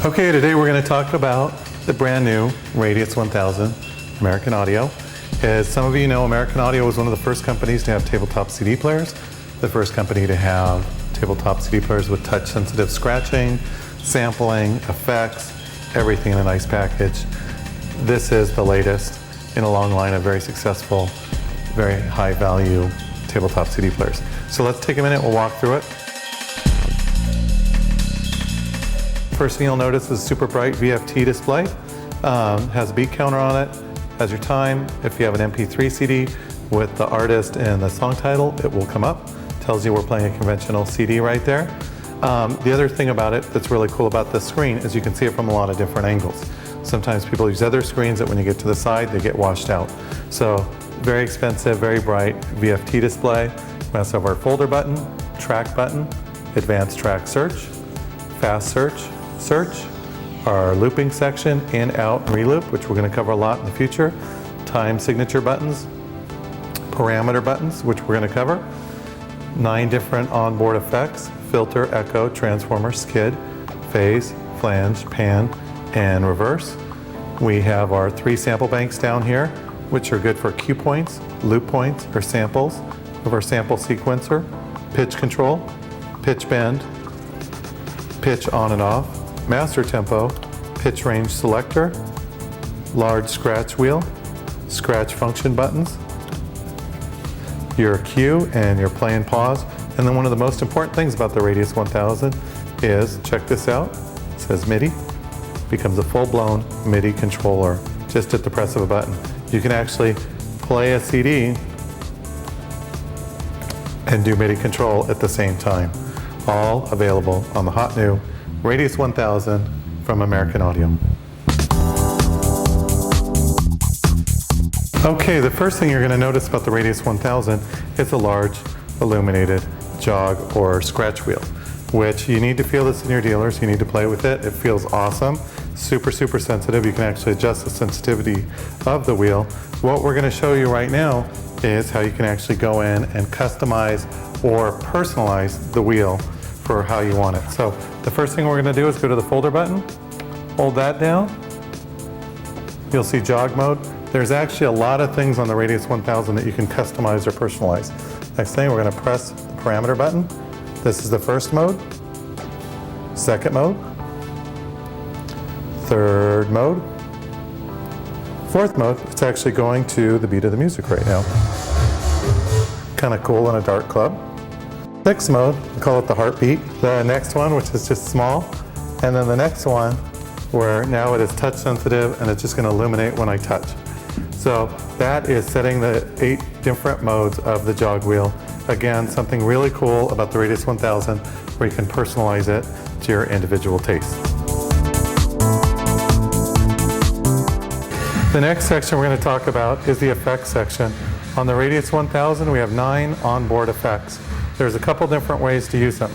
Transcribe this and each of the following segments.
Okay, today we're going to talk about the brand new Radius 1000 American Audio. As some of you know, American Audio was one of the first companies to have tabletop CD players, the first company to have tabletop CD players with touch-sensitive scratching, sampling, effects, everything in a nice package. This is the latest in a long line of very successful, very high-value tabletop CD players. So let's take a minute, we'll walk through it. First thing you'll notice is a super bright VFT display. Has a beat counter on it, has your time. If you have an MP3 CD with the artist and the song title, it will come up. Tells you we're playing a conventional CD right there. The other thing about it that's really cool about this screen is you can see it from a lot of different angles. Sometimes people use other screens that when you get to the side, they get washed out. So very expensive, very bright VFT display. We also have our folder button, track button, advanced track search, fast search, our looping section, in, out, reloop, which we're going to cover a lot in the future, time signature buttons, parameter buttons, which we're going to cover, 9 different onboard effects, filter, echo, transformer, skid, phase, flange, pan, and reverse. We have our 3 sample banks down here, which are good for cue points, loop points, or samples. We have our sample sequencer, pitch control, pitch bend, pitch on and off, master tempo, pitch range selector, large scratch wheel, scratch function buttons, your cue and your play and pause. And then one of the most important things about the Radius 1000 is, check this out, it says Midi, becomes a full-blown Midi controller just at the press of a button. You can actually play a CD and do Midi control at the same time. All available on the hot new Radius 1000 from American Audio. Okay, the first thing you're going to notice about the Radius 1000 is a large illuminated jog or scratch wheel, which you need to feel this in your dealers. You need to play with it. It feels awesome. Super, super sensitive. You can actually adjust the sensitivity of the wheel. What we're going to show you right now is how you can actually go in and customize or personalize the wheel for how you want it. So the first thing we're going to do is go to the folder button, hold that down. You'll see jog mode. There's actually a lot of things on the Radius 1000 that you can customize or personalize. Next thing, we're going to press the parameter button. This is the first mode, second mode, third mode, fourth mode. It's actually going to the beat of the music right now. Kind of cool in a dark club. Sixth mode, we call it the heartbeat. The next one, which is just small, and then the next one, where now it is touch sensitive and it's just going to illuminate when I touch. So that is setting the 8 different modes of the jog wheel. Again, something really cool about the Radius 1000 where you can personalize it to your individual taste. The next section we're going to talk about is the effects section. On the Radius 1000, we have 9 onboard effects. There's a couple different ways to use them.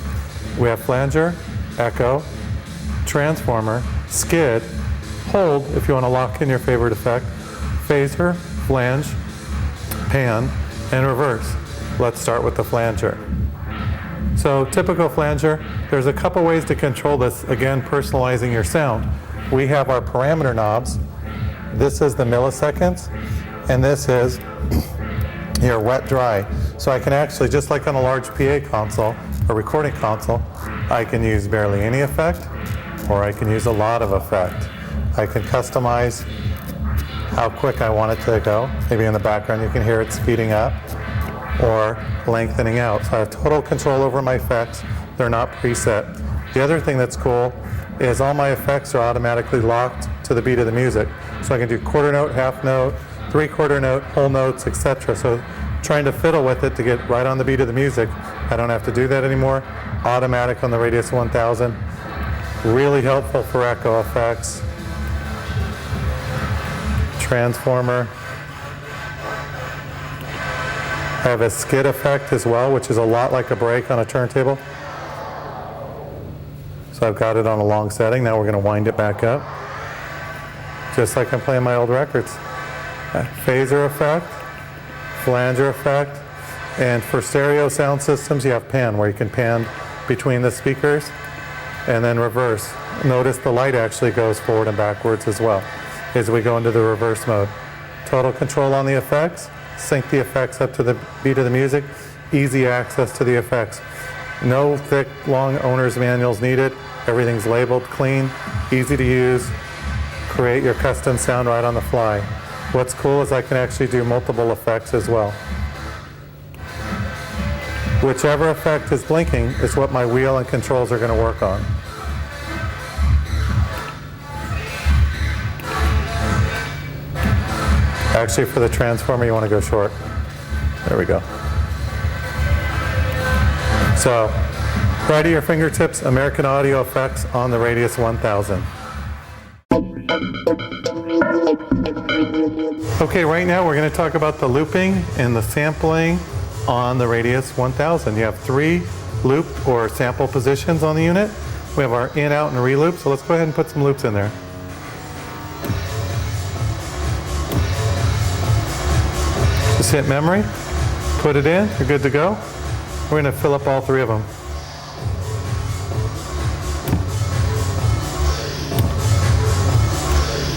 We have flanger, echo, transformer, skid, hold if you want to lock in your favorite effect, phaser, flange, pan, and reverse. Let's start with the flanger. So typical flanger, there's a couple ways to control this, again, personalizing your sound. We have our parameter knobs. This is the milliseconds, and this is your wet dry. So I can actually, just like on a large PA console, a recording console, I can use barely any effect, or I can use a lot of effect. I can customize how quick I want it to go. Maybe in the background you can hear it speeding up or lengthening out. So I have total control over my effects. They're not preset. The other thing that's cool is all my effects are automatically locked to the beat of the music. So I can do quarter note, half note, 3/4 note, whole notes, etc. So trying to fiddle with it to get right on the beat of the music, I don't have to do that anymore. Automatic on the Radius 1000. Really helpful for echo effects. Transformer. I have a skid effect as well, which is a lot like a break on a turntable. So I've got it on a long setting. Now we're going to wind it back up, just like I'm playing my old records. Phaser effect, flanger effect, and for stereo sound systems you have pan, where you can pan between the speakers, and then reverse. notice the light actually goes forward and backwards as well as we go into the reverse mode. Total control on the effects, sync the effects up to the beat of the music, easy access to the effects. No thick, long owner's manuals needed. Everything's labeled clean, easy to use. Create your custom sound right on the fly. What's cool is I can actually do multiple effects as well. Whichever effect is blinking is what my wheel and controls are going to work on. Actually, for the transformer, you want to go short. There we go. So, right at your fingertips, American Audio effects on the Radius 1000. Okay, right now we're going to talk about the looping and the sampling on the Radius 1000. You have 3 loop or sample positions on the unit. We have our in, out, and re-loop, so let's go ahead and put some loops in there. Just hit memory, put it in, you're good to go. We're going to fill up all 3 of them.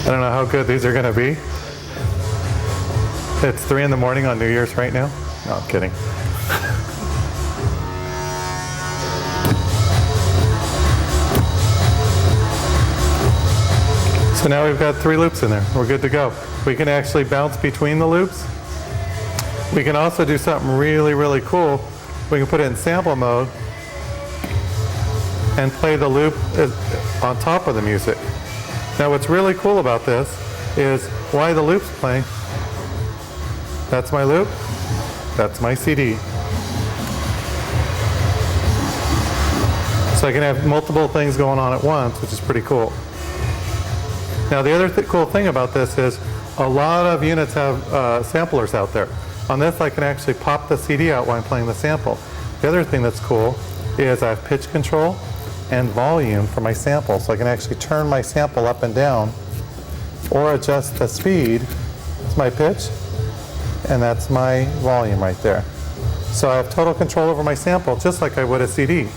I don't know how good these are going to be. It's 3 in the morning on New Year's right now. No, I'm kidding. So now we've got 3 loops in there. We're good to go. We can actually bounce between the loops. We can also do something really, really cool. We can put it in sample mode and play the loop on top of the music. Now what's really cool about this is why the loop's playing. That's my loop. That's my CD. So I can have multiple things going on at once, which is pretty cool. Now the other cool thing about this is a lot of units have samplers out there. On this I can actually pop the CD out while I'm playing the sample. The other thing that's cool is I have pitch control and volume for my sample. So I can actually turn my sample up and down or adjust the speed. It's my pitch and that's my volume right there. So I have total control over my sample just like I would a CD.